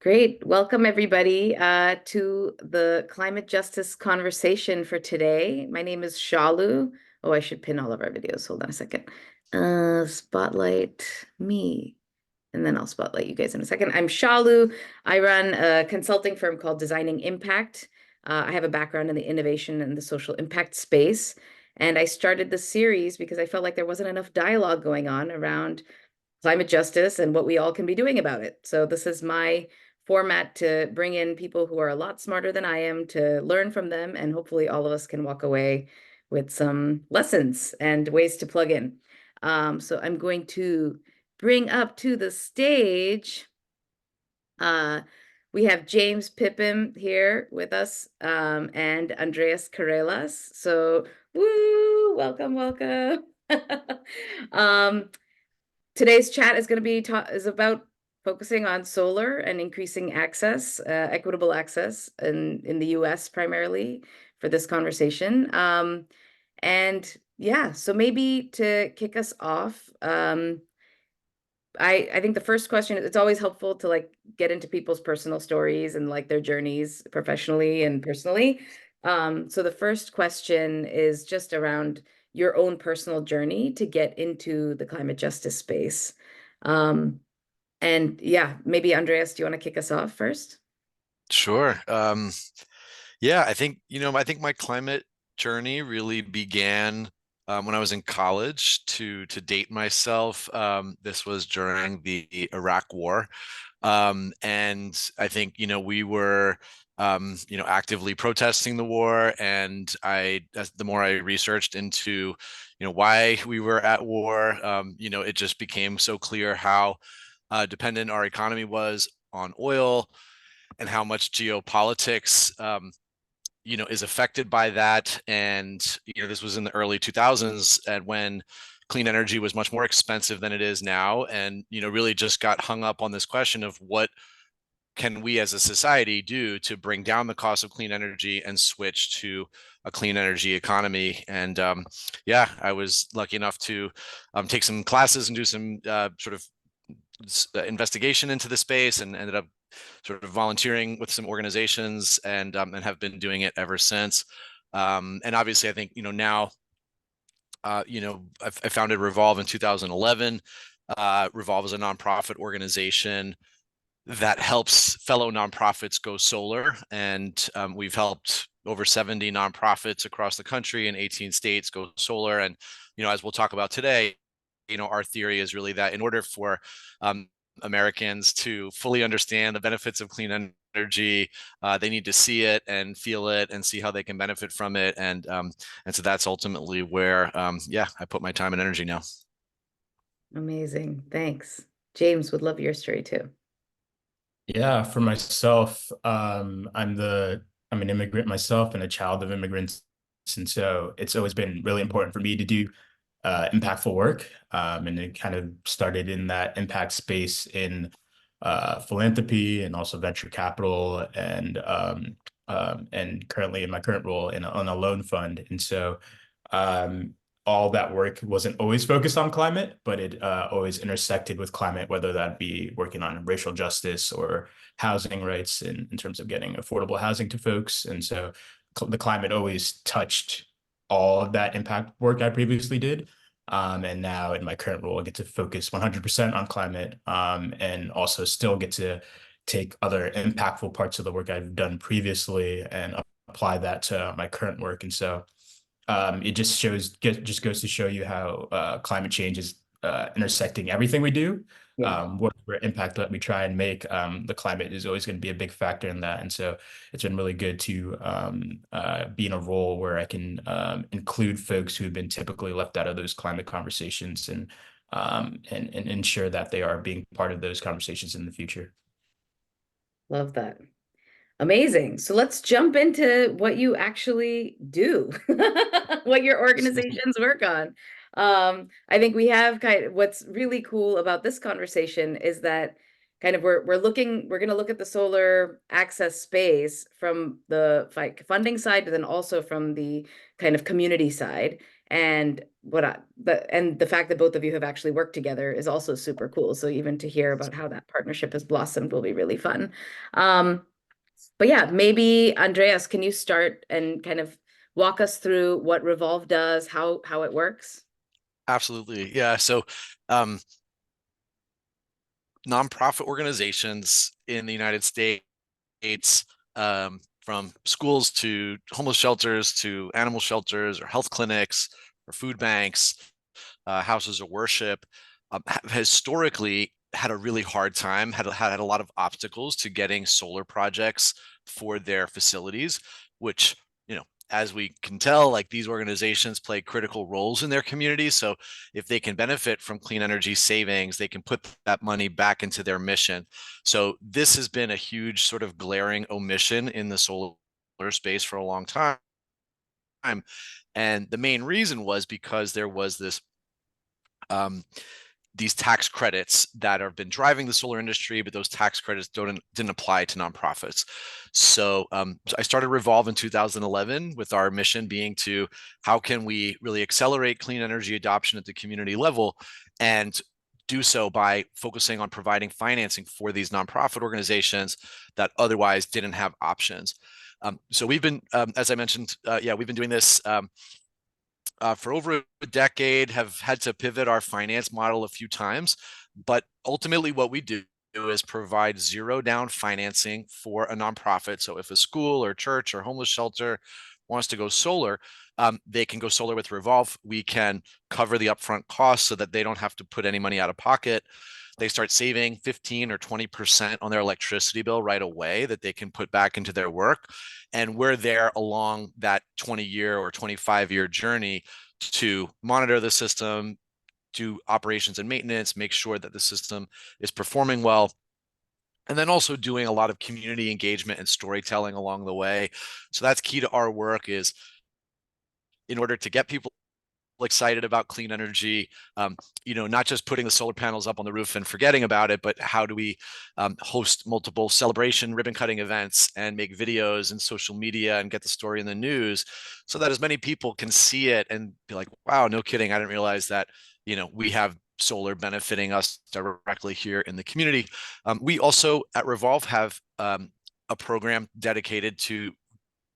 Great. Welcome, everybody, to the climate justice conversation for today. My name is Shalu. Oh, I should pin all of our videos. Hold on a second. Spotlight me, and then I'll spotlight you guys in a second. I'm Shalu. I run a consulting firm called Designing Impact. I have a background in the innovation and the social impact space. And I started this series because I felt like there wasn't enough dialogue going on around climate justice and what we all can be doing about it. So this is my format to bring in people who are a lot smarter than I am to learn from them, and hopefully all of us can walk away with some lessons and ways to plug in. So I'm going to bring up to the stage, we have James Pippim here with us, and Andreas Karelas. So, woo, welcome, welcome. um, Today's chat is going to be is about focusing on solar and increasing access, equitable access in the US primarily for this conversation. And yeah, so maybe to kick us off, I think the first question, it's always helpful to like get into people's personal stories and like their journeys professionally and personally. So the first question is just around your own personal journey to get into the climate justice space. Um, and yeah, maybe Andreas, do you want to kick us off first? Sure. Yeah, I think my climate journey really began when I was in college. To date myself, this was during the Iraq War, and I think we were actively protesting the war. And as the more I researched into why we were at war, it just became so clear how dependent our economy was on oil and how much geopolitics is affected by that. And this was in the early 2000s, and when clean energy was much more expensive than it is now, and really just got hung up on this question of what can we as a society do to bring down the cost of clean energy and switch to a clean energy economy. And yeah, I was lucky enough to take some classes and do some sort of investigation into the space, and ended up sort of volunteering with some organizations, and have been doing it ever since. And obviously, I think now, I founded Re-Volv in 2011. Re-Volv is a nonprofit organization that helps fellow nonprofits go solar, and we've helped over 70 nonprofits across the country in 18 states go solar. And as we'll talk about today, our theory is really that in order for Americans to fully understand the benefits of clean energy, they need to see it and feel it and see how they can benefit from it. And so that's ultimately where, yeah, I put my time and energy now. Amazing. Thanks. James, would love your story too. Yeah, for myself, I'm an immigrant myself and a child of immigrants, and so it's always been really important for me to do impactful work. And it kind of started in that impact space in philanthropy and also venture capital, and currently in my current role on a loan fund. And so um, all that work wasn't always focused on climate, but it always intersected with climate, whether that be working on racial justice or housing rights in terms of getting affordable housing to folks. And so the climate always touched all of that impact work I previously did. And now in my current role, I get to focus 100% on climate, and also still get to take other impactful parts of the work I've done previously and apply that to my current work. And so it just goes to show you how climate change is intersecting everything we do. Yeah. Whatever impact that we try and make, the climate is always going to be a big factor in that. And so it's been really good to be in a role where I can include folks who have been typically left out of those climate conversations, and ensure that they are being part of those conversations in the future. Love that. Amazing. So let's jump into what you actually do, what your organizations work on. I think we have kind of what's really cool about this conversation is that kind of we're going to look at the solar access space from the funding side, but then also from the kind of community side. And the fact that both of you have actually worked together is also super cool. So even to hear about how that partnership has blossomed will be really fun. But yeah, maybe Andreas, can you start and kind of walk us through what Re-Volv does, how it works? Absolutely. Yeah. So um, nonprofit organizations in the United States, from schools to homeless shelters to animal shelters or health clinics or food banks, houses of worship, have historically had a really hard time, had a lot of obstacles to getting solar projects for their facilities, which, as we can tell, like, these organizations play critical roles in their communities. So if they can benefit from clean energy savings, they can put that money back into their mission. So this has been a huge sort of glaring omission in the solar space for a long time. And the main reason was because there was um, these tax credits that have been driving the solar industry, but those tax credits didn't apply to nonprofits. So I started Re-Volv in 2011 with our mission being to how can we really accelerate clean energy adoption at the community level, and do so by focusing on providing financing for these nonprofit organizations that otherwise didn't have options. So we've been, as I mentioned, we've been doing this for over a decade, have had to pivot our finance model a few times. But ultimately, what we do is provide zero down financing for a nonprofit. So if a school or church or homeless shelter wants to go solar, they can go solar with Re-Volv. We can cover the upfront costs so that they don't have to put any money out of pocket. They start saving 15 or 20% on their electricity bill right away that they can put back into their work. And we're there along that 20-year or 25-year journey to monitor the system, do operations and maintenance, make sure that the system is performing well, and then also doing a lot of community engagement and storytelling along the way. So that's key to our work, is in order to get people excited about clean energy, not just putting the solar panels up on the roof and forgetting about it, but how do we host multiple celebration ribbon cutting events and make videos and social media and get the story in the news so that as many people can see it and be like, wow, no kidding, I didn't realize that, we have solar benefiting us directly here in the community. We also at Re-Volv have a program dedicated to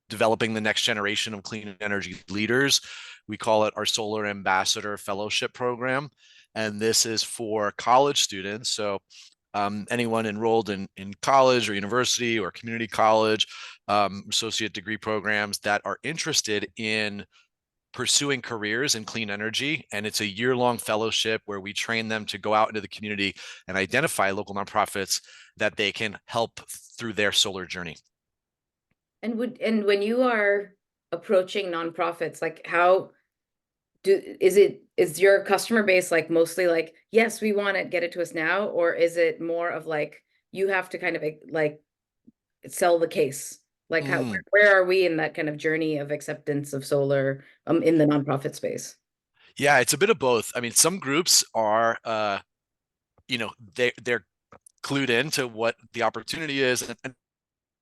developing the next generation of clean energy leaders. We call it our Solar Ambassador Fellowship Program. And this is for college students. So anyone enrolled in college or university or community college, associate degree programs that are interested in pursuing careers in clean energy. And it's a year-long fellowship where we train them to go out into the community and identify local nonprofits that they can help through their solar journey. And when you are approaching nonprofits, like is your customer base like mostly like, yes, we want it, get it to us now, or is it more of like you have to kind of like sell the case? Like where are we in that kind of journey of acceptance of solar in the nonprofit space? Yeah, it's a bit of both. I mean, some groups are they're clued into what the opportunity is, and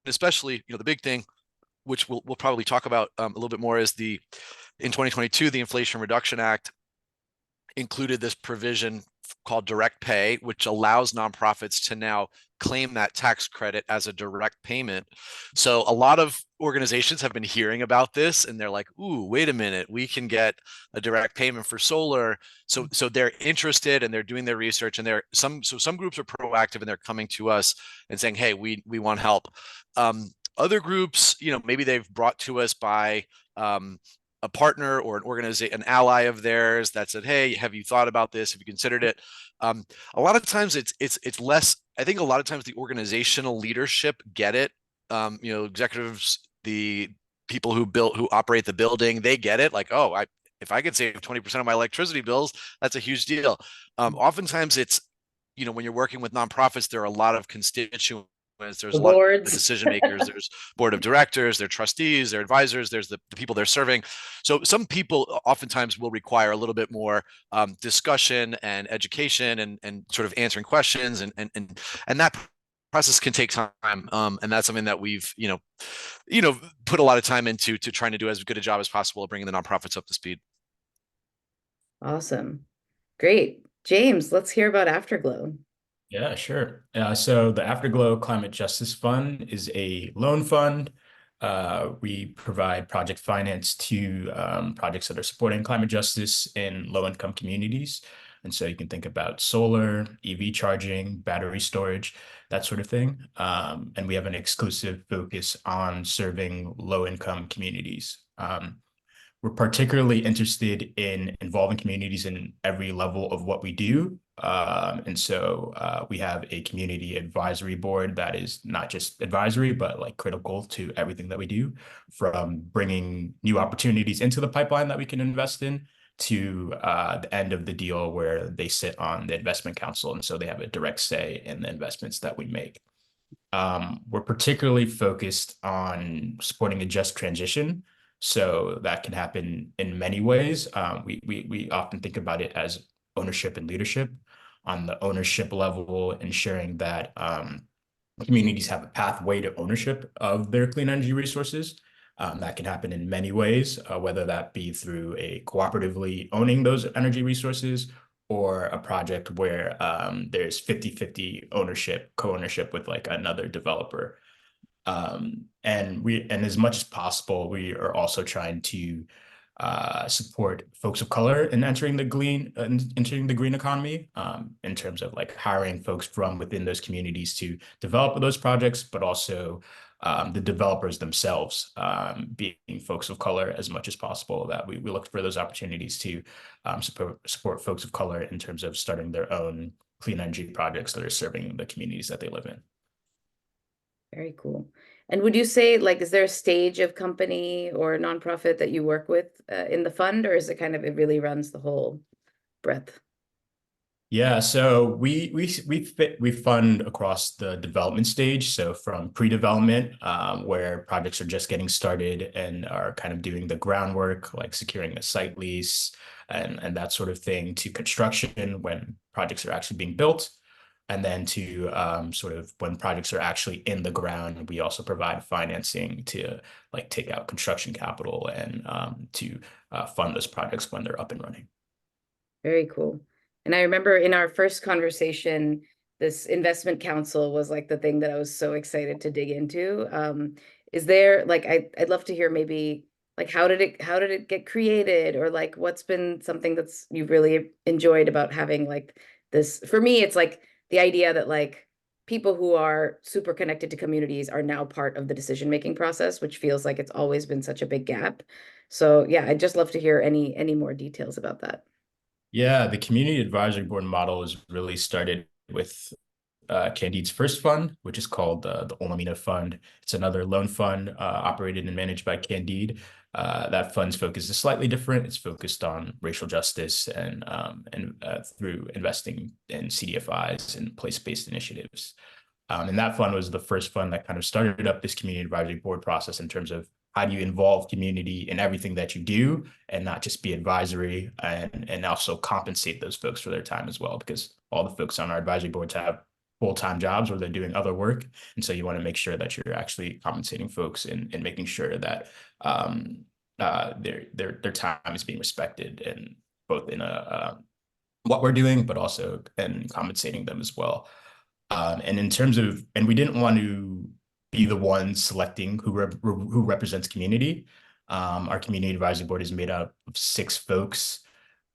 especially, the big thing, which we'll probably talk about a little bit more, is in 2022, the Inflation Reduction Act included this provision called direct pay, which allows nonprofits to now claim that tax credit as a direct payment. So a lot of organizations have been hearing about this and they're like, ooh, wait a minute, we can get a direct payment for solar. So they're interested and they're doing their research, and some groups are proactive and they're coming to us and saying, hey, we want help. Other groups, maybe they've brought to us by a partner or an ally of theirs that said, hey, have you thought about this? Have you considered it? A lot of times it's less. I think a lot of times the organizational leadership get it. Executives, the people who operate the building, they get it. Like, oh, if I could save 20% of my electricity bills, that's a huge deal. Oftentimes it's, when you're working with nonprofits, there are a lot of constituents. There's a lot of decision makers. There's board of directors, their trustees, their advisors, there's the people they're serving. So some people oftentimes will require a little bit more discussion and education and sort of answering questions, and that process can take time. And that's something that we've put a lot of time into, to trying to do as good a job as possible of bringing the nonprofits up to speed. Awesome. Great. James, let's hear about Afterglow. Yeah, sure. So the Afterglow Climate Justice Fund is a loan fund. We provide project finance to projects that are supporting climate justice in low-income communities. And so you can think about solar, EV charging, battery storage, that sort of thing. And we have an exclusive focus on serving low-income communities. We're particularly interested in involving communities in every level of what we do. And so we have a community advisory board that is not just advisory, but like critical to everything that we do, from bringing new opportunities into the pipeline that we can invest in to the end of the deal where they sit on the investment council. And so they have a direct say in the investments that we make. We're particularly focused on supporting a just transition. So that can happen in many ways. We often think about it as ownership and leadership. On the ownership level, ensuring that communities have a pathway to ownership of their clean energy resources. That can happen in many ways, whether that be through a cooperatively owning those energy resources or a project where there's 50-50 ownership, co-ownership with like another developer. And as much as possible, we are also trying to support folks of color in entering the green economy, in terms of like hiring folks from within those communities to develop those projects, but also the developers themselves being folks of color as much as possible. That we look for those opportunities to support folks of color in terms of starting their own clean energy projects that are serving the communities that they live in. Very cool. And would you say, like, is there a stage of company or nonprofit that you work with in the fund, or is it kind of, it really runs the whole breadth? Yeah, so we fund across the development stage. So from pre-development, where projects are just getting started and are kind of doing the groundwork, like securing a site lease and that sort of thing, to construction when projects are actually being built, and then to sort of when projects are actually in the ground. We also provide financing to like take out construction capital and to fund those projects when they're up and running. Very cool. And I remember in our first conversation, this investment council was like the thing that I was so excited to dig into. Is there like I'd love to hear maybe like how did it get created, or like what's been something that's you've really enjoyed about having like this? For me, it's like the idea that like people who are super connected to communities are now part of the decision-making process, which feels like it's always been such a big gap. So yeah, I'd just love to hear any more details about that. Yeah, the community advisory board model is really started with Candide's first fund, which is called the Olamina Fund. It's another loan fund operated and managed by Candide. That fund's focus is slightly different. It's focused on racial justice and through investing in CDFIs and place-based initiatives. And that fund was the first fund that kind of started up this community advisory board process in terms of how do you involve community in everything that you do and not just be advisory, and also compensate those folks for their time as well, because all the folks on our advisory boards have full-time jobs or they're doing other work. And so you want to make sure that you're actually compensating folks and making sure that their time is being respected, and both in what we're doing, but also in compensating them as well. And in terms of, and we didn't want to be the ones selecting who represents community. Our community advisory board is made up of 6 folks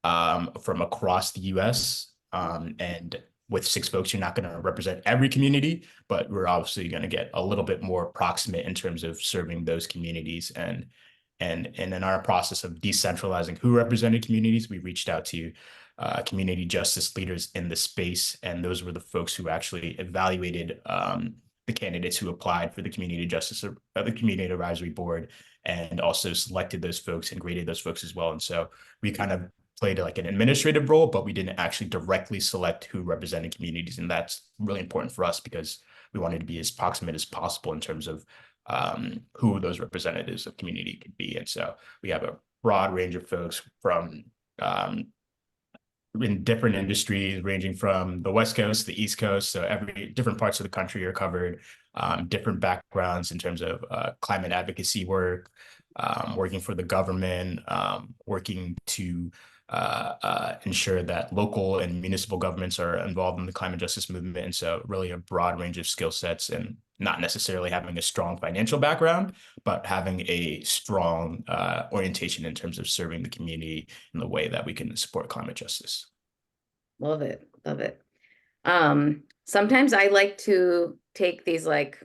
from across the U.S. And with 6 folks, you're not going to represent every community, but we're obviously going to get a little bit more proximate in terms of serving those communities. And in our process of decentralizing who represented communities, we reached out to community justice leaders in the space, and those were the folks who actually evaluated the candidates who applied for the community justice or the community advisory board, and also selected those folks and graded those folks as well. And so we kind of played like an administrative role, but we didn't actually directly select who represented communities. And that's really important for us because we wanted to be as proximate as possible in terms of who those representatives of community could be. And so we have a broad range of folks from in different industries, ranging from the West Coast, the East Coast. So every different parts of the country are covered, different backgrounds in terms of climate advocacy work, working for the government, working to ensure that local and municipal governments are involved in the climate justice movement. And so really a broad range of skill sets, and not necessarily having a strong financial background, but having a strong orientation in terms of serving the community in the way that we can support climate justice. Love it. Love it. Sometimes I like to take these like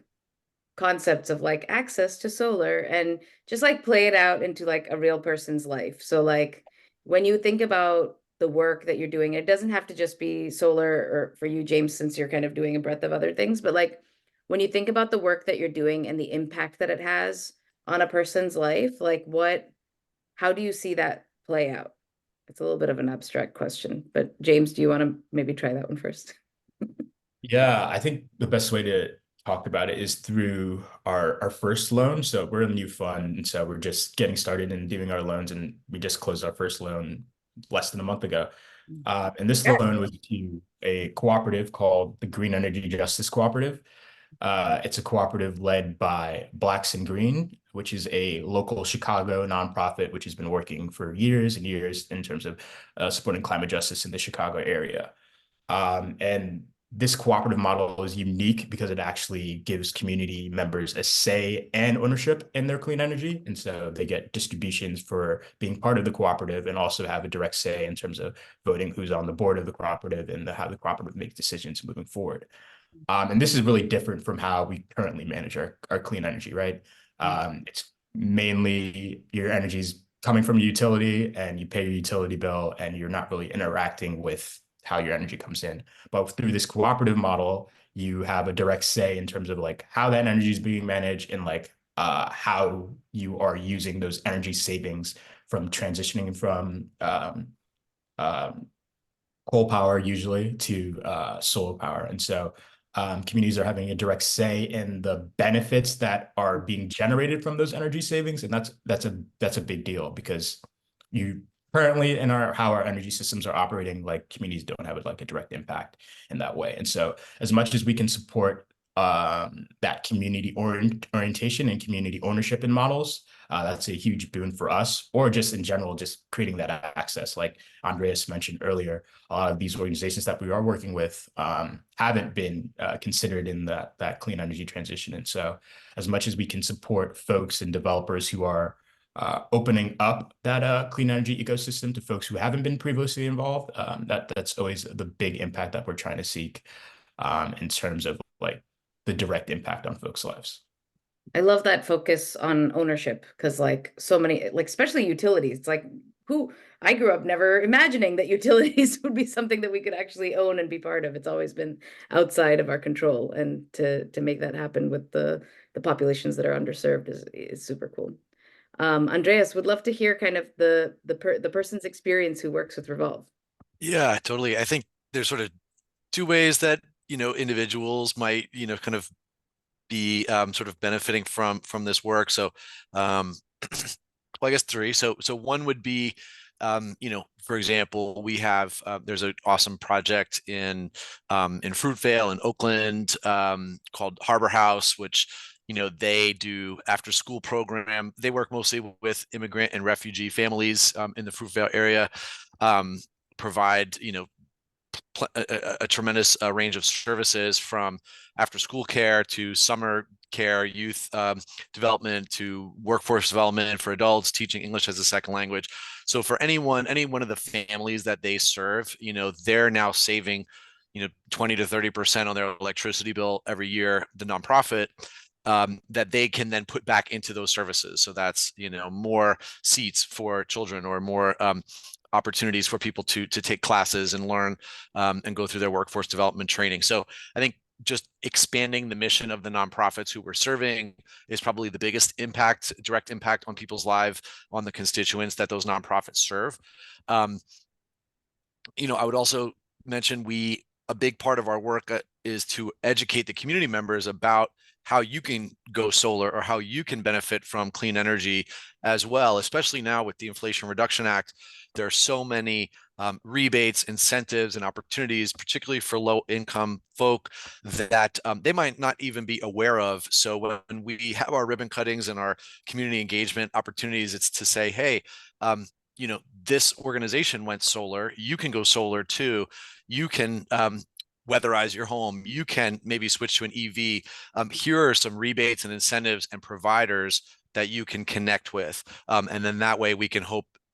concepts of like access to solar and just like play it out into like a real person's life. So like when you think about the work that you're doing, it doesn't have to just be solar, or for you, James, since you're kind of doing a breadth of other things, but like when you think about the work that you're doing and the impact that it has on a person's life, like how do you see that play out? It's a little bit of an abstract question, but James, do you want to maybe try that one first? Yeah, I think the best way to talk about it is through our first loan. So we're a new fund, and so we're just getting started and doing our loans, and we just closed our first loan less than a month ago. And this Yeah. loan was to a cooperative called the Green Energy Justice Cooperative. It's a cooperative led by Blacks in Green, which is a local Chicago nonprofit, which has been working for years and years in terms of supporting climate justice in the Chicago area. And this cooperative model is unique because it actually gives community members a say and ownership in their clean energy. And so they get distributions for being part of the cooperative, and also have a direct say in terms of voting who's on the board of the cooperative and how the cooperative makes decisions moving forward. And this is really different from how we currently manage our clean energy, right? It's mainly your energy is coming from your utility, and you pay your utility bill, and you're not really interacting with how your energy comes in. But through this cooperative model, you have a direct say in terms of like how that energy is being managed, and like how you are using those energy savings from transitioning from coal power usually to solar power. And so communities are having a direct say in the benefits that are being generated from those energy savings. And that's a big deal, because you currently in how our energy systems are operating, like communities don't have like a direct impact in that way. And so as much as we can support that community orientation and community ownership in models, that's a huge boon for us, or just in general, just creating that access. Like Andreas mentioned earlier, a lot of these organizations that we are working with haven't been considered in that clean energy transition. And so as much as we can support folks and developers who are opening up that clean energy ecosystem to folks who haven't been previously involved, that's always the big impact that we're trying to seek in terms of like the direct impact on folks' lives. I love that focus on ownership, because like so many, like especially utilities, it's like who I grew up never imagining that utilities would be something that we could actually own and be part of. It's always been outside of our control, and to make that happen with the populations that are underserved is super cool. Andreas, would love to hear kind of the person's experience who works with Re-Volv. Yeah, totally. I think there's sort of two ways that, individuals might, kind of be sort of benefiting from this work. So, well, I guess three. So one would be, for example, we have there's an awesome project in Fruitvale in Oakland called Harbor House, which they do after school program. They work mostly with immigrant and refugee families in the Fruitvale area. Provide a tremendous range of services, from after school care to summer care, youth development to workforce development for adults, teaching English as a second language. So for any one of the families that they serve, they're now saving 20 to 30% on their electricity bill every year, the nonprofit, that they can then put back into those services. So that's more seats for children, or more opportunities for people to take classes and learn and go through their workforce development training. So I think just expanding the mission of the nonprofits who we're serving is probably the biggest impact, direct impact on people's lives, on the constituents that those nonprofits serve. I would also mention a big part of our work is to educate the community members about how you can go solar, or how you can benefit from clean energy as well, especially now with the Inflation Reduction Act. There are so many rebates, incentives, and opportunities, particularly for low-income folk, that they might not even be aware of. So when we have our ribbon cuttings and our community engagement opportunities, it's to say, hey, this organization went solar, you can go solar too. You can weatherize your home. You can maybe switch to an EV. Here are some rebates and incentives and providers that you can connect with. And then that way we can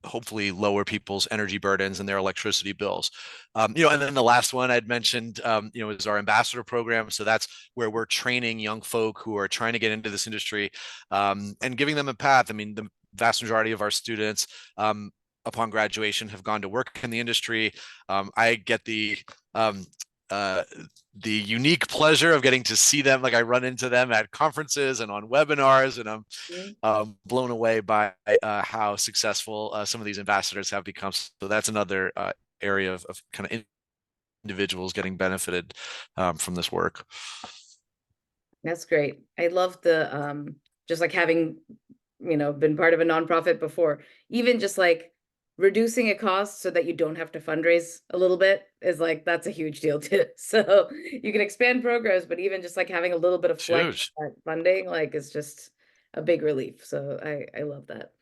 hopefully lower people's energy burdens and their electricity bills. And then the last one I'd mentioned, is our ambassador program. So that's where we're training young folk who are trying to get into this industry, and giving them a path. I mean, the vast majority of our students, upon graduation, have gone to work in the industry. I get um, uh, the unique pleasure of getting to see them. Like, I run into them at conferences and on webinars, and I'm blown away by how successful some of these ambassadors have become. So that's another area of kind of individuals getting benefited from this work. That's great. I love the just like having, been part of a nonprofit before, even just like reducing a cost so that you don't have to fundraise a little bit is like, that's a huge deal too. So you can expand programs, but even just like having a little bit of flex funding, like, is just a big relief. So I love that.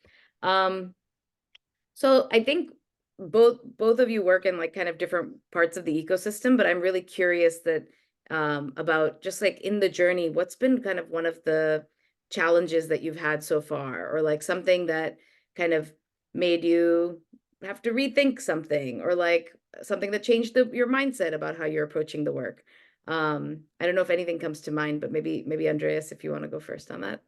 So I think both of you work in like kind of different parts of the ecosystem, but I'm really curious that about just like in the journey, what's been kind of one of the challenges that you've had so far, or like something that kind of made you have to rethink something, or like something that changed your mindset about how you're approaching the work. I don't know if anything comes to mind, but maybe Andreas, if you want to go first on that.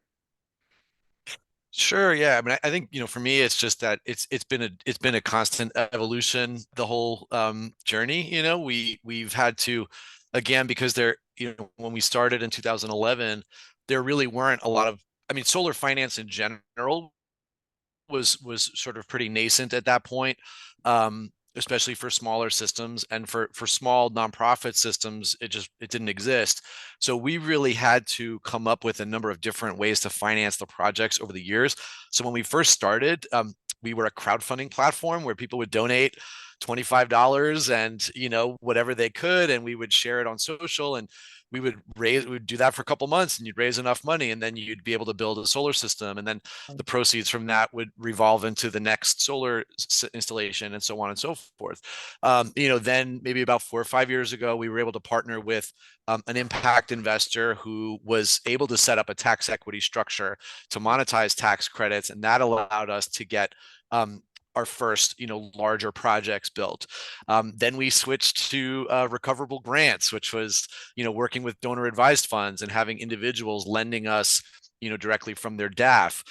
Sure. Yeah. I mean, I think, for me, it's just that it's been a constant evolution, the whole journey. We've had to, again, because when we started in 2011, there really weren't a lot of, I mean, solar finance in general was sort of pretty nascent at that point, especially for smaller systems, and for small nonprofit systems, it didn't exist. So we really had to come up with a number of different ways to finance the projects over the years. So when we first started, we were a crowdfunding platform where people would donate $25 and whatever they could, and we would share it on social, and we would do that for a couple months, and you'd raise enough money, and then you'd be able to build a solar system, and then the proceeds from that would revolve into the next solar installation, and so on and so forth. Then maybe about 4 or 5 years ago, we were able to partner with an impact investor who was able to set up a tax equity structure to monetize tax credits, and that allowed us to get our first, larger projects built. Then we switched to recoverable grants, which was, working with donor advised funds and having individuals lending us, directly from their DAF,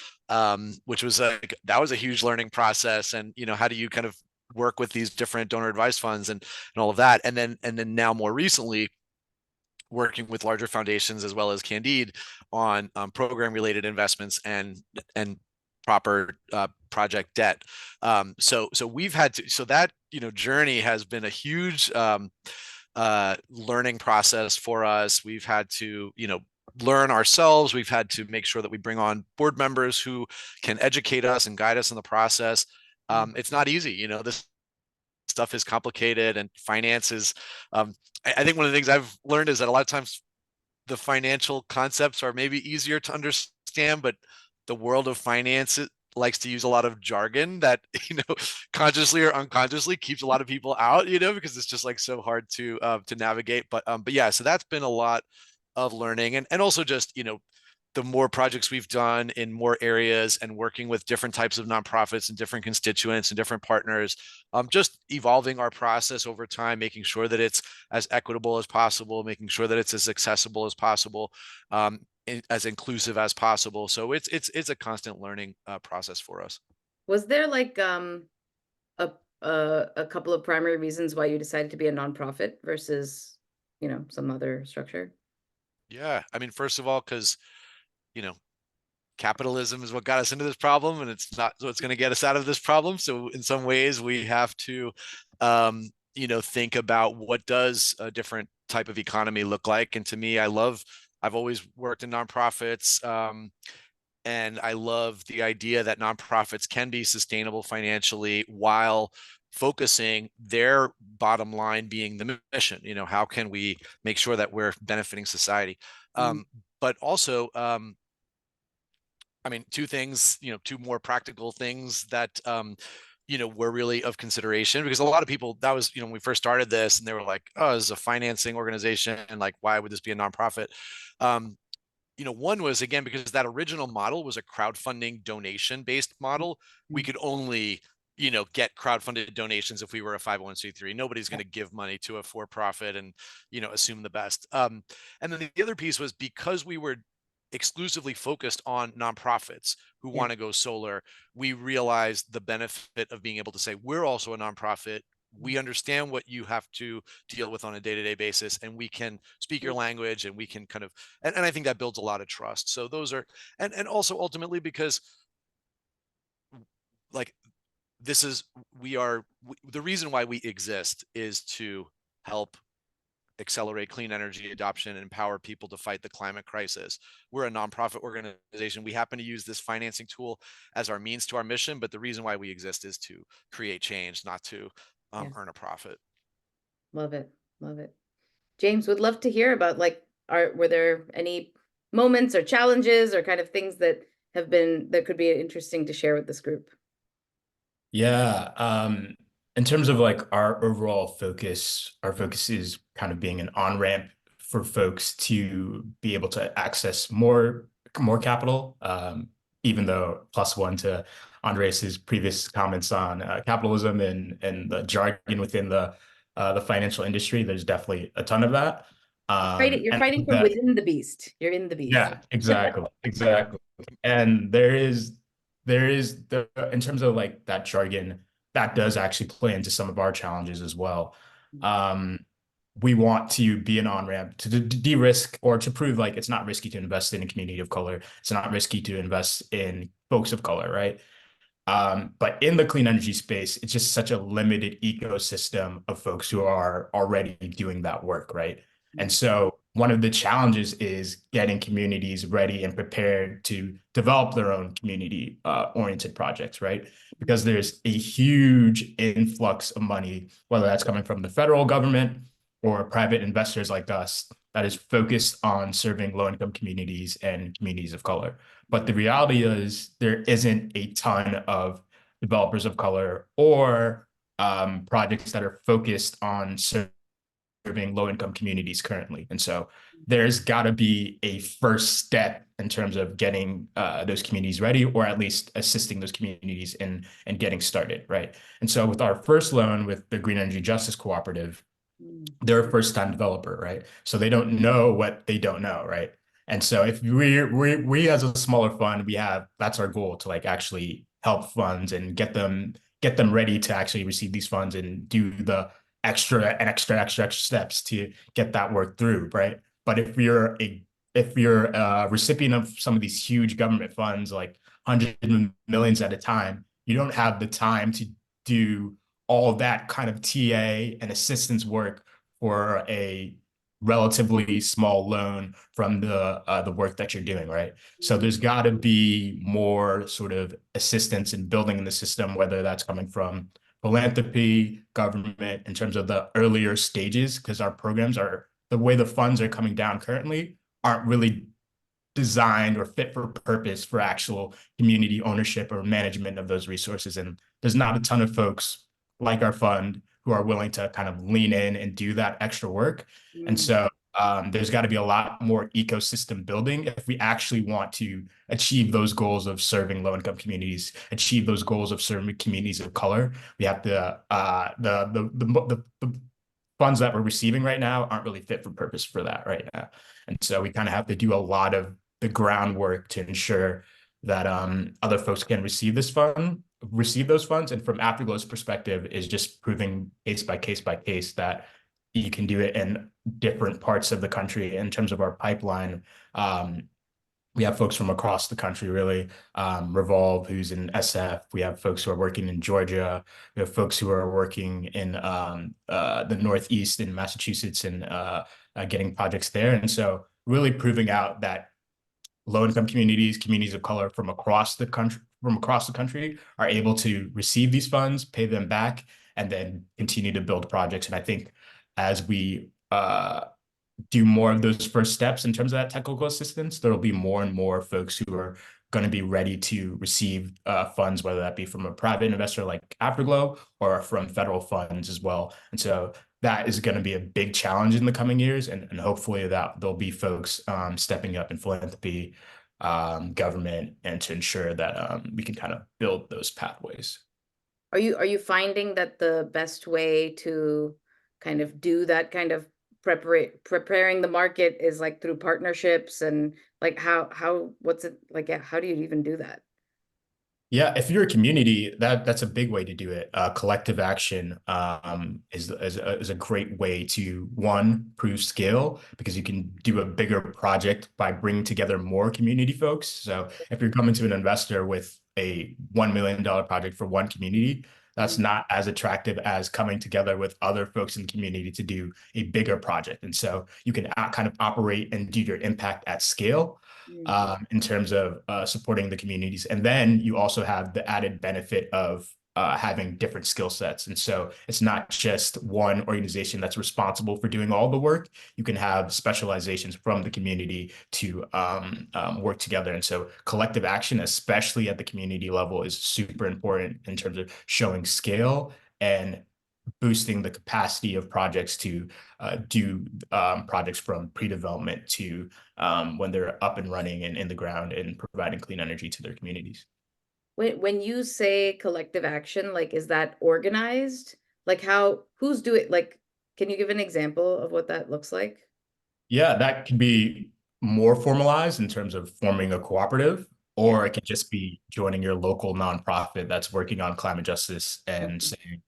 which was that was a huge learning process. And, how do you kind of work with these different donor advised funds and all of that. And then now more recently, working with larger foundations as well as Candide on program related investments and proper project debt. So we've had to, so that, journey has been a huge learning process for us. We've had to, learn ourselves. We've had to make sure that we bring on board members who can educate us and guide us in the process. It's not easy, this stuff is complicated, and finances. I think one of the things I've learned is that a lot of times the financial concepts are maybe easier to understand, but the world of finance likes to use a lot of jargon that, consciously or unconsciously keeps a lot of people out, because it's just like so hard to navigate. But yeah, so that's been a lot of learning, and also just, the more projects we've done in more areas and working with different types of nonprofits and different constituents and different partners, just evolving our process over time, making sure that it's as equitable as possible, making sure that it's as accessible as possible, as inclusive as possible. So it's a constant learning process for us. Was there like a couple of primary reasons why you decided to be a nonprofit versus, some other structure? Yeah, I mean, first of all, because, you know, capitalism is what got us into this problem, and it's not what's going to get us out of this problem. So in some ways, we have to, think about what does a different type of economy look like. And to me, I've always worked in nonprofits. And I love the idea that nonprofits can be sustainable financially while focusing their bottom line being the mission. How can we make sure that we're benefiting society? But also, I mean, two things, two more practical things that were really of consideration, because a lot of people, that was, when we first started this, and they were like, oh, this is a financing organization, and like, why would this be a nonprofit? One was, again, because that original model was a crowdfunding donation based model. We could only get crowdfunded donations if we were a 501c3. Nobody's going to give money to a for-profit and assume the best. And then the other piece was, because we were exclusively focused on nonprofits who want to go solar, we realized the benefit of being able to say, we're also a nonprofit. We understand what you have to deal with on a day-to-day basis, and we can speak your language, and we can kind of, and I think that builds a lot of trust. So those are, and also ultimately, because like, this is, the reason why we exist is to help accelerate clean energy adoption and empower people to fight the climate crisis. We're a nonprofit organization. We happen to use this financing tool as our means to our mission, but the reason why we exist is to create change, not to earn a profit. Love it. Love it. James, would love to hear about, like, were there any moments or challenges or kind of things that could be interesting to share with this group? Yeah. In terms of like our overall focus, our focus is kind of being an on-ramp for folks to be able to access more capital. Even though +1 to Andreas's previous comments on capitalism and the jargon within the financial industry, there's definitely a ton of that. You're fighting from within the beast. You're in the beast. Yeah, exactly, exactly. And there is in terms of like that jargon, that does actually play into some of our challenges as well. We want to be an on-ramp to de-risk, or to prove like it's not risky to invest in a community of color. It's not risky to invest in folks of color, right? But in the clean energy space, it's just such a limited ecosystem of folks who are already doing that work, right? And so one of the challenges is getting communities ready and prepared to develop their own community oriented projects, right? Because there's a huge influx of money, whether that's coming from the federal government or private investors like us, that is focused on serving low-income communities and communities of color. But the reality is there isn't a ton of developers of color or projects that are focused on serving low-income communities currently. And so there's got to be a first step in terms of getting those communities ready, or at least assisting those communities in getting started, right? And so with our first loan with the Green Energy Justice Cooperative, they're a first-time developer, right? So they don't know what they don't know, right? And so if we as a smaller fund, that's our goal, to like actually help funds and get them ready to actually receive these funds and do the extra steps to get that work through, right? But if you're a recipient of some of these huge government funds, like hundreds of millions at a time, you don't have the time to do all that kind of TA and assistance work for a relatively small loan from the work that you're doing, right? So there's got to be more sort of assistance in building in the system, whether that's coming from philanthropy, government, in terms of the earlier stages, because our programs are, the way the funds are coming down currently, aren't really designed or fit for purpose for actual community ownership or management of those resources. And there's not a ton of folks like our fund who are willing to kind of lean in and do that extra work. And so there's got to be a lot more ecosystem building if we actually want to achieve those goals of serving low-income communities, achieve those goals of serving communities of color. We have to the funds that we're receiving right now aren't really fit for purpose for that right now. And so we kind of have to do a lot of the groundwork to ensure that other folks can receive those funds. And from Afterglow's perspective, is just proving case by case that you can do it in different parts of the country. In terms of our pipeline, we have folks from across the country, really. Re-Volv, who's in SF. We have folks who are working in Georgia. We have folks who are working in the Northeast in Massachusetts and getting projects there. And so really proving out that low-income communities of color from across the country are able to receive these funds, pay them back, and then continue to build projects. And I think as we do more of those first steps in terms of that technical assistance, there'll be more and more folks who are going to be ready to receive funds, whether that be from a private investor like Afterglow or from federal funds as well. And so that is going to be a big challenge in the coming years. And hopefully that there'll be folks stepping up in philanthropy, government, and to ensure that we can kind of build those pathways. Are you finding that the best way to kind of do that kind of preparing the market is like through partnerships, and like what's it like, how do you even do that? Yeah, if you're a community, that's a big way to do it. Collective action is a great way to, one, prove scale, because you can do a bigger project by bringing together more community folks. So if you're coming to an investor with a $1 million project for one community, that's not as attractive as coming together with other folks in the community to do a bigger project. And so you can kind of operate and do your impact at scale Mm. in terms of supporting the communities. And then you also have the added benefit of having different skill sets. And so it's not just one organization that's responsible for doing all the work. You can have specializations from the community to work together. And so collective action, especially at the community level, is super important in terms of showing scale and boosting the capacity of projects to do projects from pre-development to when they're up and running and in the ground and providing clean energy to their communities. When you say collective action, like, is that organized? Like, who's doing, like, can you give an example of what that looks like? Yeah, that can be more formalized in terms of forming a cooperative, Yeah. or it could just be joining your local nonprofit that's working on climate justice and Mhm. saying,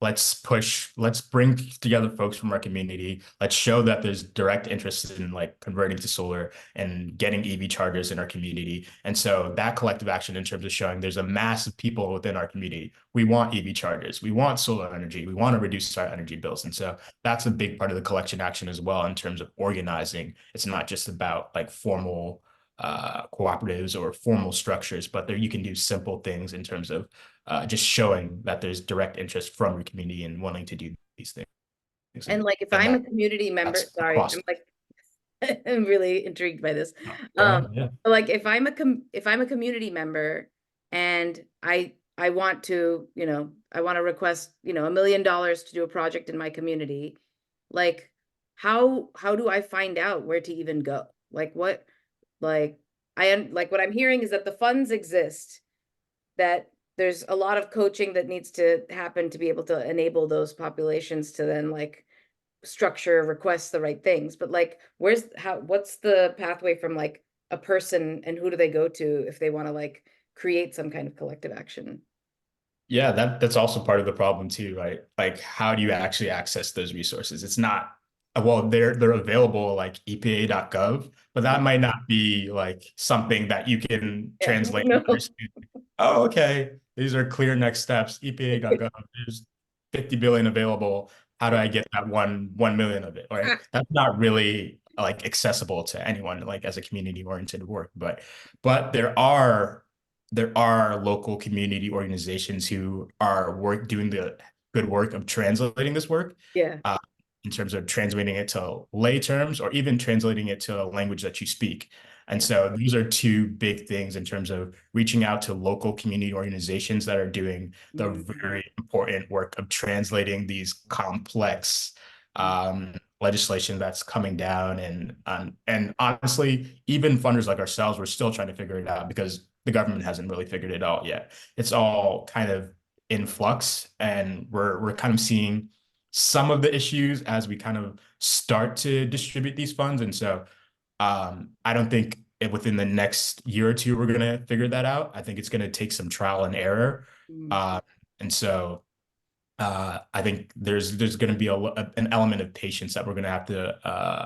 let's bring together folks from our community. Let's show that there's direct interest in like converting to solar and getting EV chargers in our community. And so that collective action in terms of showing there's a mass of people within our community. We want EV chargers. We want solar energy. We want to reduce our energy bills. And so that's a big part of the collection action as well in terms of organizing. It's not just about like formal cooperatives or formal structures, but there you can do simple things in terms of just showing that there's direct interest from your community and wanting to do these things. And like, if And I'm a community member, that's sorry, across. I'm like, I'm really intrigued by this. Go ahead. Yeah. Like, if I'm a community member and I want to, I want to request, $1 million to do a project in my community, like, how do I find out where to even go? Like, what, like, like, what I'm hearing is that the funds exist, that there's a lot of coaching that needs to happen to be able to enable those populations to then like structure request the right things. But like, what's the pathway from like a person, and who do they go to if they want to like create some kind of collective action? Yeah, that's also part of the problem too, right? Like, how do you actually access those resources? It's not, well, they're available like EPA.gov, but that might not be like something that you can Yeah. translate and No. understand. Oh, okay. These are clear next steps. EPA.gov, there's 50 billion available. How do Yeah. I get that 1 million of it? Right? That's not really like accessible to anyone like as a community oriented work, but there are local community organizations who are doing the good work of translating this work Yeah. uh, in terms of translating it to lay terms or even translating it to a language that you speak. And Yeah. so these are two big things in terms of reaching out to local community organizations that are doing the Mhm. very important work of translating these complex legislation that's coming down. And honestly, even funders like ourselves, we're still trying to figure it out because the government hasn't really figured it out yet. It's all kind of in flux, and we're kind of seeing some of the issues as we kind of start to distribute these funds. And so I don't think within the next year or two we're going to figure that out. I think it's going to take some trial and error. Mhm. Uh, and so I think there's going to be an element of patience that we're going to have to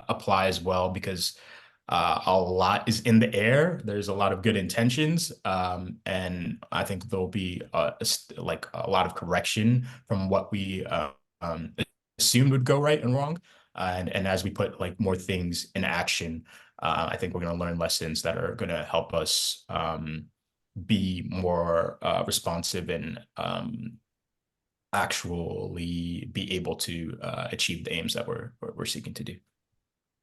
apply as well because a lot is in the air. There's a lot of good intentions, and I think there'll be like a lot of correction from what we um, assumed would go right and wrong. And as we put like more things in action, I think we're going to learn lessons that are going to help us be more responsive and actually be able to achieve the aims that we're seeking to do.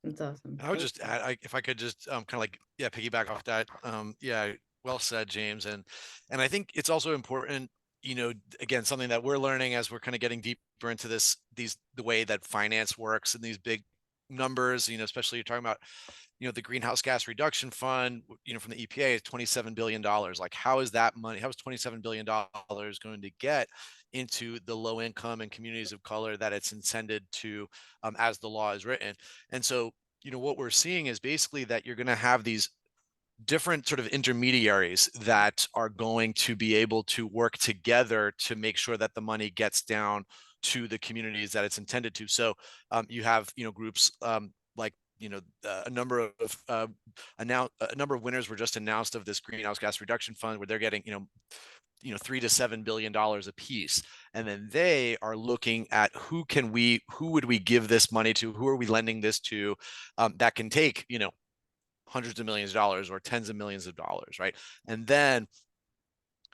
That's awesome. I would just add, if I could just kind of like, yeah, piggyback off that. Yeah, well said, James. And I think it's also important, again, something that we're learning as we're kind of getting deeper into the way that finance works and these big numbers, especially you're talking about, the greenhouse gas reduction fund, from the EPA is $27 billion. Like, how is $27 billion going to get into the low income and communities of color that it's intended to, as the law is written? And so, what we're seeing is basically that you're going to have these different sort of intermediaries that are going to be able to work together to make sure that the money gets down to the communities that it's intended to. So you have, groups like, a number of a number of winners were just announced of this greenhouse gas reduction fund, where they're getting, $3 to $7 billion a piece, and then they are looking at who would we give this money to, who are we lending this to, that can take, hundreds of millions of dollars or tens of millions of dollars, right? And then,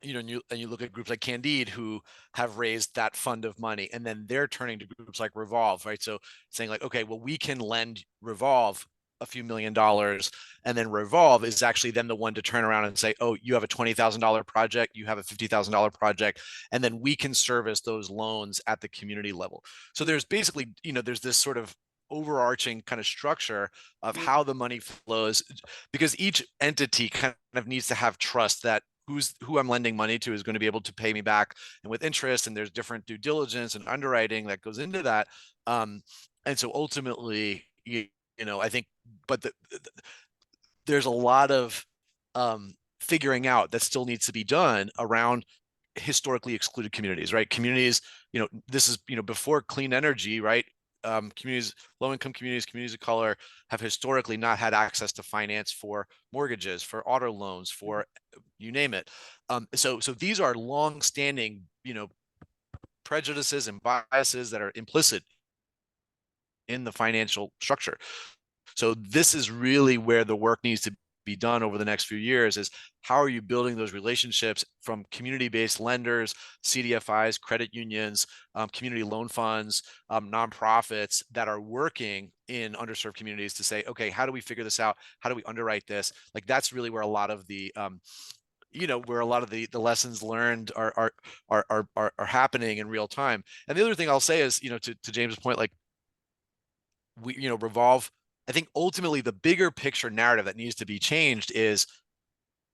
and you look at groups like Candide, who have raised that fund of money, and then they're turning to groups like Re-Volv, right? So saying like, okay, well, we can lend Re-Volv a few $1,000,000, and then Re-Volv is actually then the one to turn around and say, oh, you have a $20,000 project, you have a $50,000 project, and then we can service those loans at the community level. So there's basically, there's this sort of overarching kind of structure of how the money flows, because each entity kind of needs to have trust that who I'm lending money to is going to be able to pay me back, and with interest, and there's different due diligence and underwriting that goes into that. And so ultimately, I think, but there's a lot of figuring out that still needs to be done around historically excluded communities, right? Communities, this is, before clean energy, right? Communities, low-income communities, communities of color have historically not had access to finance for mortgages, for auto loans, for you name it. So these are long-standing, prejudices and biases that are implicit in the financial structure. So this is really where the work needs to be done over the next few years, is how are you building those relationships from community-based lenders, CDFIs, credit unions, community loan funds, nonprofits that are working in underserved communities to say, okay, how do we figure this out? How do we underwrite this? Like, that's really where a lot of the the lessons learned are happening in real time. And the other thing I'll say is, to James's point, like, Re-Volv, I think ultimately the bigger picture narrative that needs to be changed is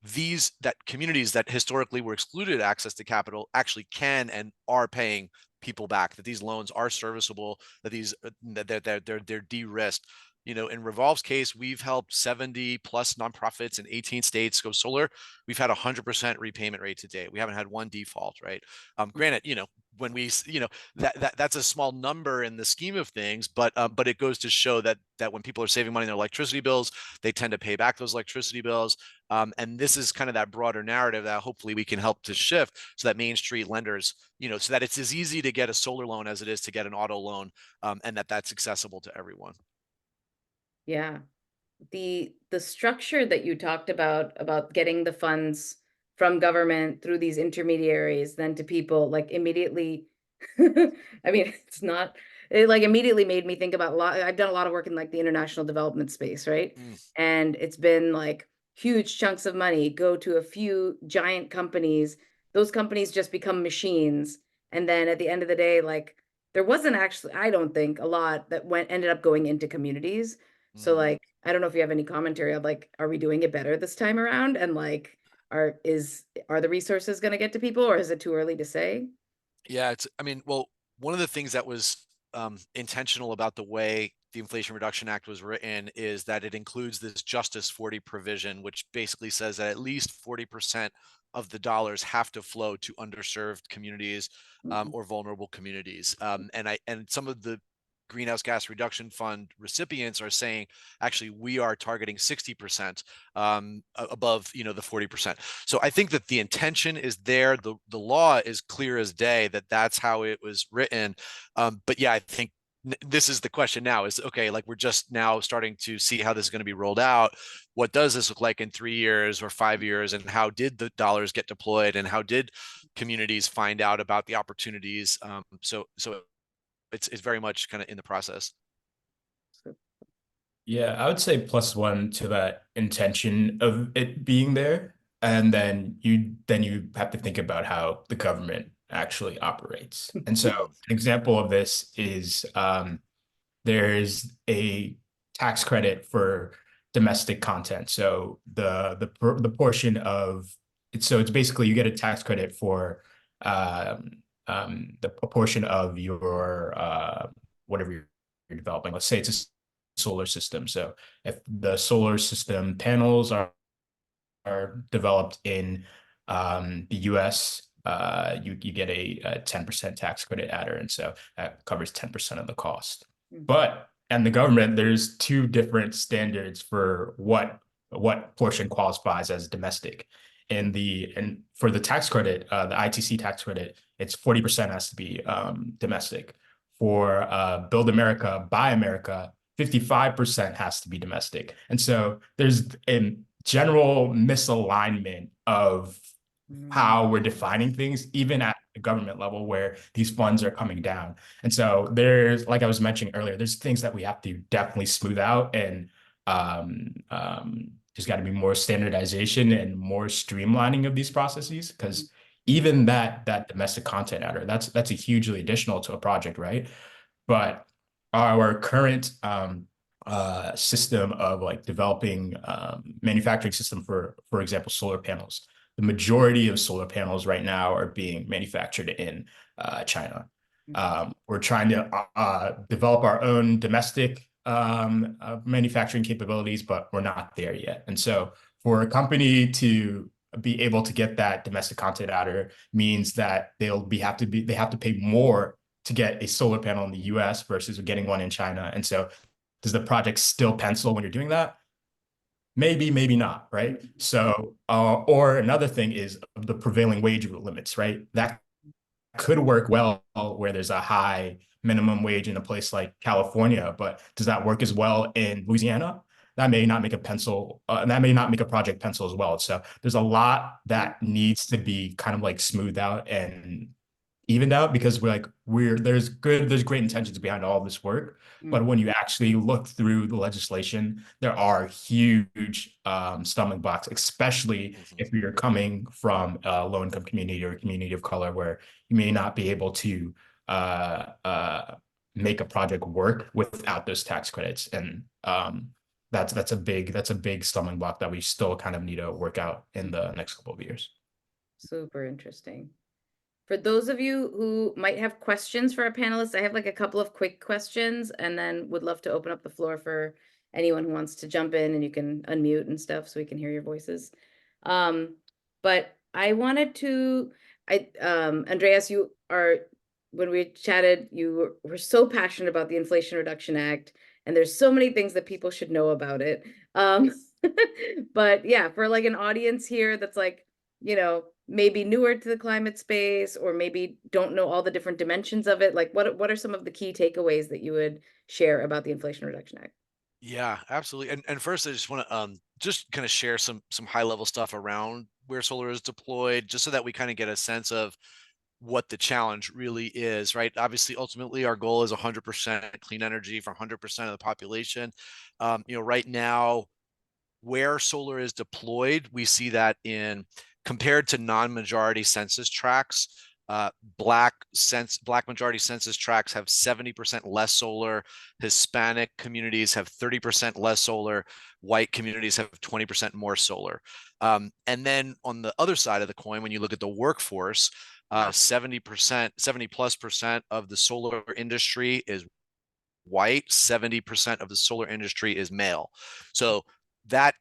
that communities that historically were excluded access to capital actually can and are paying people back, that these loans are serviceable, that they're de-risked. In Re-Volv's case, we've helped 70 plus nonprofits in 18 states go solar. We've had 100% repayment rate to date. We haven't had one default, right? Granted, when we, that's a small number in the scheme of things, but it goes to show that when people are saving money in their electricity bills, they tend to pay back those electricity bills. And this is kind of that broader narrative that hopefully we can help to shift, so that Main Street lenders, so that it's as easy to get a solar loan as it is to get an auto loan, and that's accessible to everyone. Yeah. The structure that you talked about getting the funds from government through these intermediaries then to people, like, immediately I mean, it like immediately made me think about I've done a lot of work in like the international development space, right? And it's been like huge chunks of money go to a few giant companies. Those companies just become machines. And then at the end of the day, like, there wasn't actually, I don't think, a lot that ended up going into communities. So like, I don't know if you have any commentary of like, are we doing it better this time around? And like, are the resources going to get to people, or is it too early to say? Yeah, well, one of the things that was intentional about the way the Inflation Reduction Act was written is that it includes this Justice 40 provision, which basically says that at least 40% of the dollars have to flow to underserved communities, or vulnerable communities. And some of the Greenhouse Gas Reduction Fund recipients are saying, actually, we are targeting 60% above, the 40%. So I think that the intention is there. The law is clear as day that that's how it was written. But yeah, I think this is the question now, is, okay, like, we're just now starting to see how this is going to be rolled out. What does this look like in 3 years or 5 years? And how did the dollars get deployed? And how did communities find out about the opportunities? So it's very much kind of in the process. Yeah, I would say +1 to that intention of it being there. And then you have to think about how the government actually operates. And so an example of this is there's a tax credit for domestic content. So the portion of it, so it's basically you get a tax credit for a portion of your whatever you're developing. Let's say it's a solar system. So if the solar system panels are developed in the US, you get a 10% tax credit adder. And so that covers 10% of the cost. But and the government, there's two different standards for what portion qualifies as domestic. And for the tax credit, the ITC tax credit, it's 40% has to be domestic. For Build America, Buy America, 55% has to be domestic. And so there's a general misalignment of how we're defining things, even at the government level where these funds are coming down. And so there's, like I was mentioning earlier, there's things that we have to definitely smooth out, and there's got to be more standardization and more streamlining of these processes, because even that domestic content adder, that's a hugely additional to a project, right? But our current system of like developing manufacturing system for example, solar panels. The majority of solar panels right now are being manufactured in China. We're trying to develop our own domestic manufacturing capabilities, but we're not there yet. And so for a company to be able to get that domestic content adder means that they have to pay more to get a solar panel in the US versus getting one in China. And so does the project still pencil when you're doing that? Maybe, maybe not, right? So, or another thing is the prevailing wage limits, right? That could work well where there's a high minimum wage in a place like California, but does that work as well in Louisiana? That may not make a pencil, that may not make a project pencil as well. So there's a lot that needs to be kind of like smoothed out and evened out, because there's great intentions behind all this work, but when you actually look through the legislation, there are huge stumbling blocks, especially if you're coming from a low income community or a community of color where you may not be able to make a project work without those tax credits. And that's a big stumbling block that we still kind of need to work out in the next couple of years. Super interesting. For those of you who might have questions for our panelists, I have like a couple of quick questions, and then would love to open up the floor for anyone who wants to jump in, and you can unmute and stuff so we can hear your voices. But I wanted to, Andreas, when we chatted, you were so passionate about the Inflation Reduction Act, and there's so many things that people should know about it. But yeah, for like an audience here that's like, maybe newer to the climate space, or maybe don't know all the different dimensions of it, like what are some of the key takeaways that you would share about the Inflation Reduction Act? Yeah, absolutely. And first, I just want to just kind of share some high level stuff around where solar is deployed, just so that we kind of get a sense of what the challenge really is, right? Obviously, ultimately, our goal is 100% clean energy for 100% of the population. Right now, where solar is deployed, we see that in compared to non-majority census tracts, Black majority census tracts have 70% less solar. Hispanic communities have 30% less solar. White communities have 20% more solar. And then on the other side of the coin, when you look at the workforce, 70+ % of the solar industry is white, 70% of the solar industry is male. So that's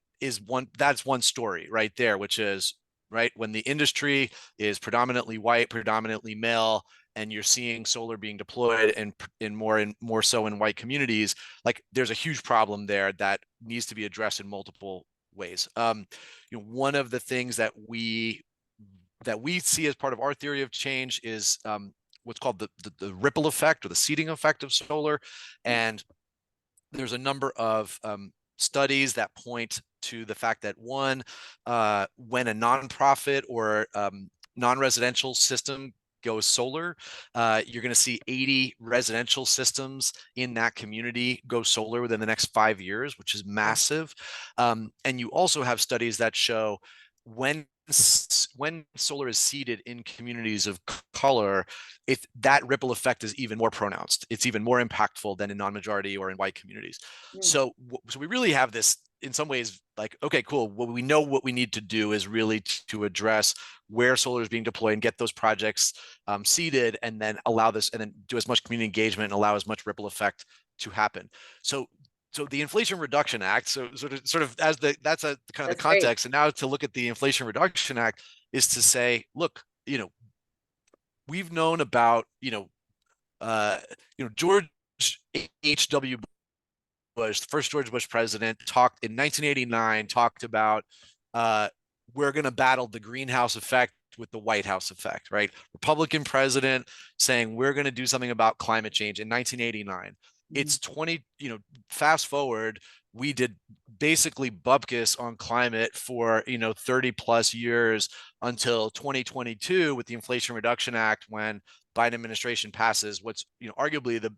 one story right there, which is right when the industry is predominantly white, predominantly male, and you're seeing solar being deployed in more so in white communities, like there's a huge problem there that needs to be addressed in multiple ways. One of the things that we see as part of our theory of change is what's called the ripple effect, or the seeding effect of solar. And there's a number of studies that point to the fact that when a nonprofit or non-residential system go solar. You're going to see 80 residential systems in that community go solar within the next 5 years, which is massive. And you also have studies that show when solar is seeded in communities of color, if that ripple effect is even more pronounced, it's even more impactful than in non-majority or in white communities. So we really have this in some ways like, okay, cool. Well, we know what we need to do is really to address where solar is being deployed and get those projects seeded, and then allow this, and then do as much community engagement and allow as much ripple effect to happen. So the Inflation Reduction Act, sort of as that's a kind of the context, and now to look at the Inflation Reduction Act is to say, look, we've known about, George H.W. Bush, the first George Bush president, talked in 1989, talked about we're going to battle the greenhouse effect with the White House effect, right? Republican president saying we're going to do something about climate change in 1989. It's 20, fast forward, we did basically bupkis on climate for 30 plus years until 2022 with the Inflation Reduction Act, when Biden administration passes what's arguably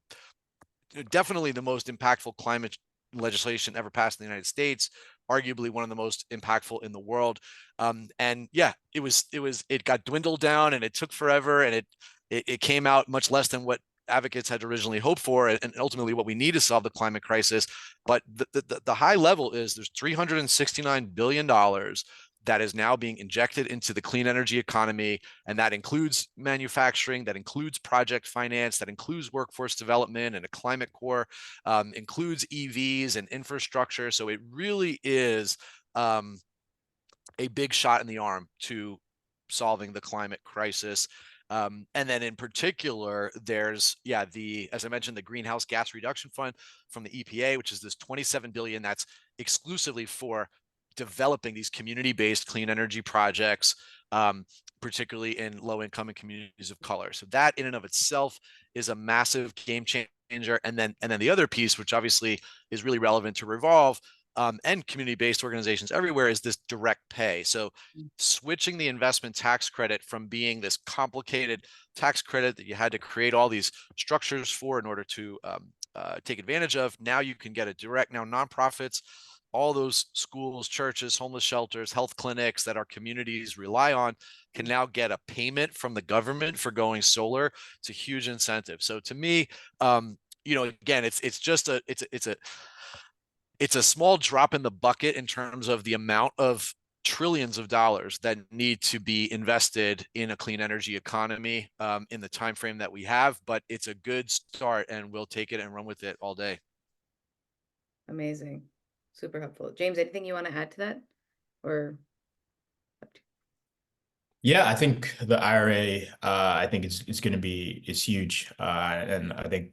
definitely the most impactful climate legislation ever passed in the United States, arguably one of the most impactful in the world. And yeah, it got dwindled down, and it took forever, and it came out much less than what advocates had originally hoped for, and ultimately what we need to solve the climate crisis. But the high level is there's $369 billion that is now being injected into the clean energy economy. And that includes manufacturing, that includes project finance, that includes workforce development and a climate core, includes EVs and infrastructure. So it really is a big shot in the arm to solving the climate crisis. And then in particular, there's, as I mentioned, the Greenhouse Gas Reduction Fund from the EPA, which is this $27 billion that's exclusively for developing these community-based clean energy projects, particularly in low-income and communities of color. So that in and of itself is a massive game changer. And then the other piece, which obviously is really relevant to Re-Volv, and community-based organizations everywhere, is this direct pay. So switching the investment tax credit from being this complicated tax credit that you had to create all these structures for in order to take advantage of, now you can get it direct. Now nonprofits, all those schools, churches, homeless shelters, health clinics that our communities rely on can now get a payment from the government for going solar. It's a huge incentive. So to me, again, it's a small drop in the bucket in terms of the amount of trillions of dollars that need to be invested in a clean energy economy in the time frame that we have. But it's a good start, and we'll take it and run with it all day. Amazing. Super helpful. James, anything you want to add to that? Or yeah, I think the IRA, I think it's going to be, it's huge. And I think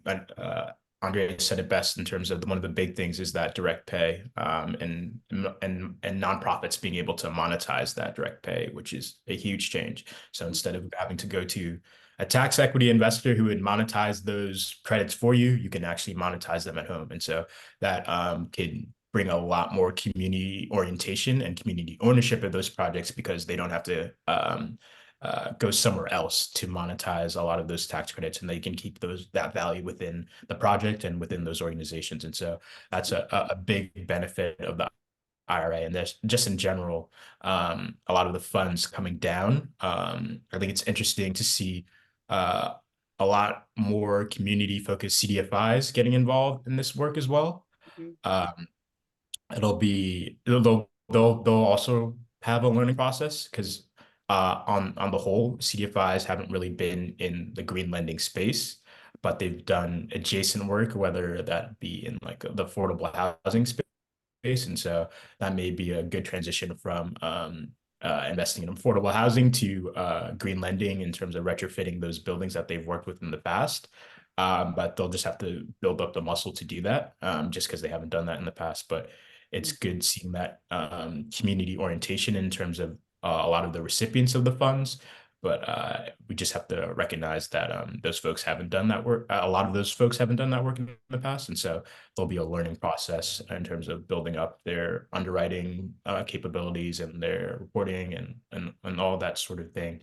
Andreas said it best in terms of one of the big things is that direct pay, and nonprofits being able to monetize that direct pay, which is a huge change. So instead of having to go to a tax equity investor who would monetize those credits for you, you can actually monetize them at home. And so that can bring a lot more community orientation and community ownership of those projects, because they don't have to go somewhere else to monetize a lot of those tax credits, and they can keep that value within the project and within those organizations. And so that's a big benefit of the IRA. And there's just in general, a lot of the funds coming down. I think it's interesting to see a lot more community focused CDFIs getting involved in this work as well. They'll also have a learning process, because on the whole, CDFIs haven't really been in the green lending space, but they've done adjacent work, whether that be in like the affordable housing space. And so that may be a good transition from investing in affordable housing to green lending in terms of retrofitting those buildings that they've worked with in the past. But they'll just have to build up the muscle to do that, just because they haven't done that in the past. But it's good seeing that community orientation in terms of a lot of the recipients of the funds. But we just have to recognize that those folks haven't done that work. A lot of those folks haven't done that work in the past. And so there'll be a learning process in terms of building up their underwriting capabilities and their reporting and all that sort of thing.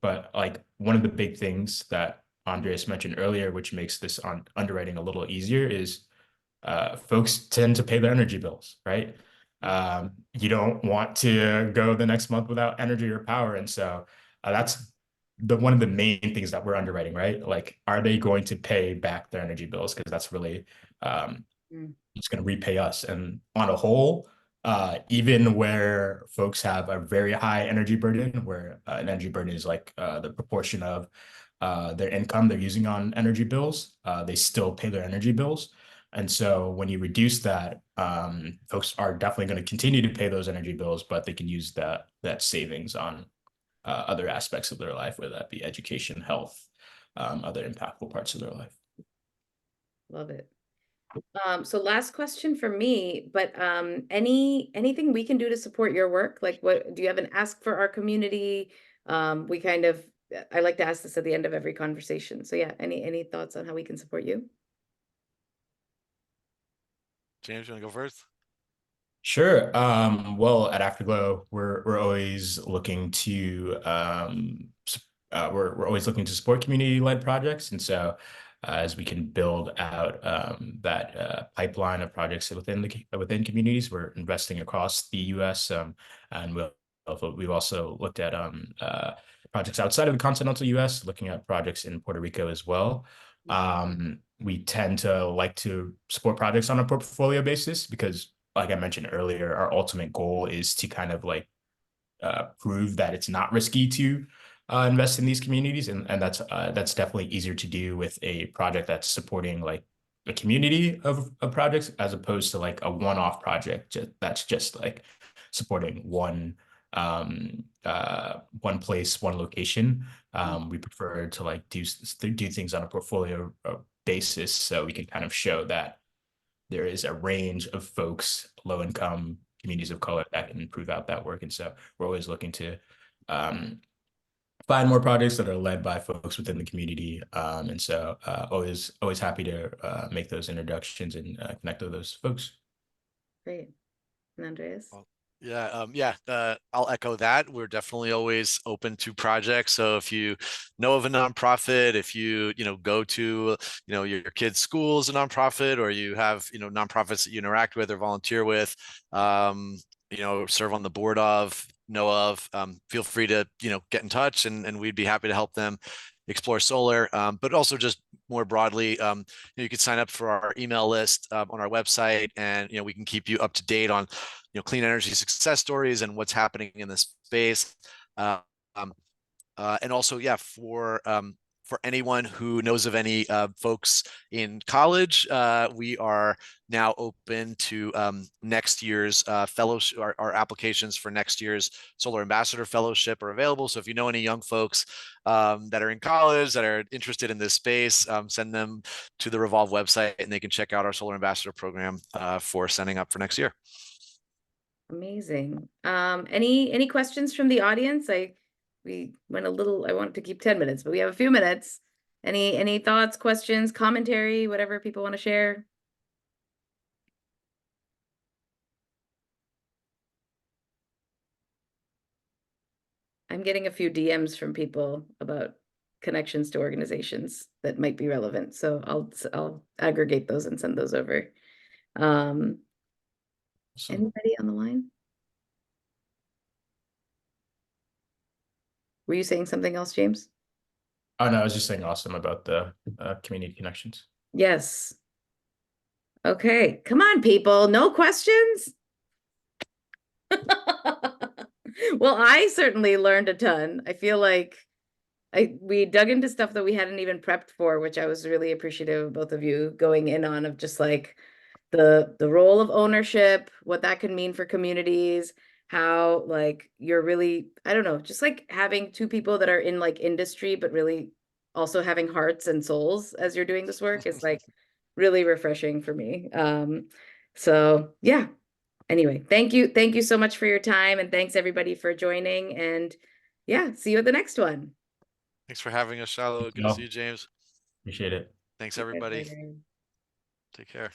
But like one of the big things that Andreas mentioned earlier, which makes this on underwriting a little easier, is folks tend to pay their energy bills, right? You don't want to go the next month without energy or power. And so that's one of the main things that we're underwriting, right? Like, are they going to pay back their energy bills? Because that's really it's going to repay us. And on a whole, even where folks have a very high energy burden, where an energy burden is like the proportion of their income they're using on energy bills, they still pay their energy bills. And so when you reduce that, folks are definitely going to continue to pay those energy bills, but they can use that savings on other aspects of their life, whether that be education, health, other impactful parts of their life. Love it. So last question for me, but anything we can do to support your work? Like, what do you have an ask for our community? We kind of, I like to ask this at the end of every conversation. So yeah, any thoughts on how we can support you? James, you want to go first? Sure. Well, at Afterglow, we're always looking to we're always looking to support community-led projects, and so as we can build out that pipeline of projects within communities, we're investing across the U.S. And we've also looked at projects outside of the continental U.S., looking at projects in Puerto Rico as well. We tend to like to support projects on a portfolio basis because, like I mentioned earlier, our ultimate goal is to kind of like prove that it's not risky to invest in these communities, and that's definitely easier to do with a project that's supporting like a community of projects as opposed to like a one-off project that's just like supporting one place, one location. We prefer to like do things on a portfolio basis so we can kind of show that there is a range of folks, low income communities of color that can prove out that work. And so we're always looking to find more projects that are led by folks within the community. And so always happy to make those introductions and connect with those folks. Great. And Andreas? I'll echo that. We're definitely always open to projects. So if you know of a nonprofit, if you go to your kids' school is a nonprofit, or you have nonprofits that you interact with or volunteer with, serve on the board of, know of, feel free to get in touch, and we'd be happy to help them explore solar. But also just more broadly, you can sign up for our email list on our website, and we can keep you up to date on clean energy success stories and what's happening in this space. And also, for anyone who knows of any folks in college, we are now open to next year's fellowship. Our applications for next year's Solar Ambassador Fellowship are available. So if you know any young folks that are in college that are interested in this space, send them to the Re-Volv website, and they can check out our Solar Ambassador program for signing up for next year. Amazing. Any questions from the audience? We went a little, I wanted to keep 10 minutes, but we have a few minutes. Any thoughts, questions, commentary, whatever people want to share? I'm getting a few DMs from people about connections to organizations that might be relevant. So I'll aggregate those and send those over. Anybody on the line? Were you saying something else, James? Oh, no, I was just saying awesome about the community connections. Yes. Okay, come on, people. No questions? Well, I certainly learned a ton. I feel like we dug into stuff that we hadn't even prepped for, which I was really appreciative of both of you going in on, of just like the role of ownership, what that can mean for communities, how like you're really, I don't know, just like having two people that are in like industry, but really also having hearts and souls as you're doing this work is like really refreshing for me. So yeah. Anyway, thank you so much for your time, and thanks everybody for joining, and yeah, see you at the next one. Thanks for having us, Shalu. Good to see you, James. Appreciate it. Thanks, See you guys everybody. later. Take care.